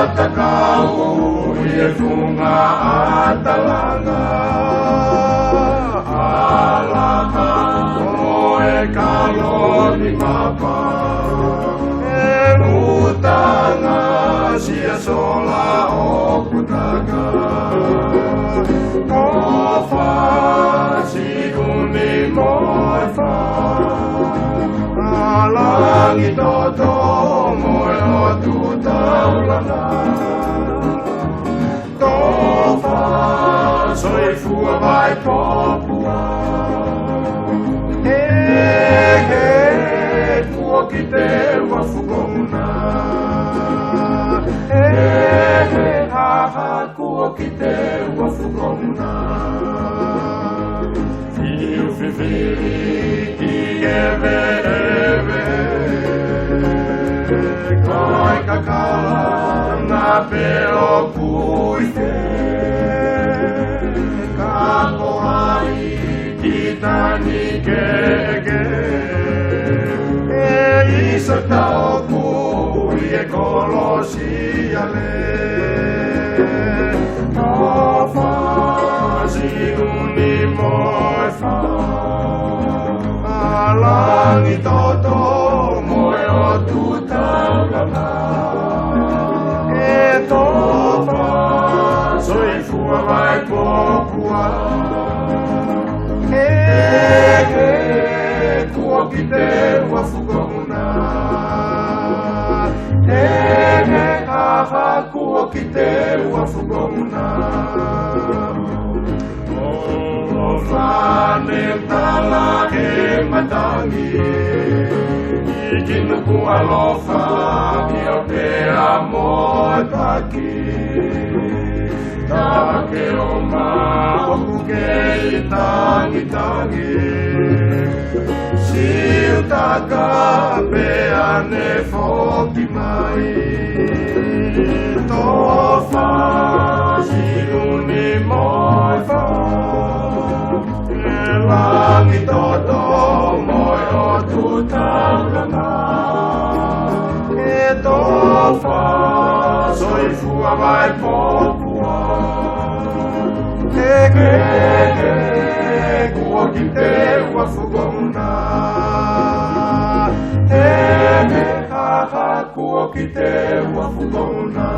Matakau e funga atalanga Alaka o e kaloni mapa E utanga sia sola o kutaga Kofa siguni moifa Alangi toto moe o tutaulana Tofa soifua vai popua He kuoki te wafugona He haha kuoki te wafugona Fiu fifiri ki eve eve Kai kakala na peo puite Kako ai kitani kege E isa tau kui e kolosiale Tofa siguni moifa Alangi toto moe o tutaulana E tofa soifua vai popua E kuoki te wafugona E haha kuoki te wafugona O whane tala e matangi Ikinu kualofa ni o te amo taki Take o mahu ke tangi tangi Siu taka pe ane foki mai Tofa siguni moifa E langi toto moe o tutaulana E tofa soifua vai popua E kuoki te wafugona E haha kuoki te wafugona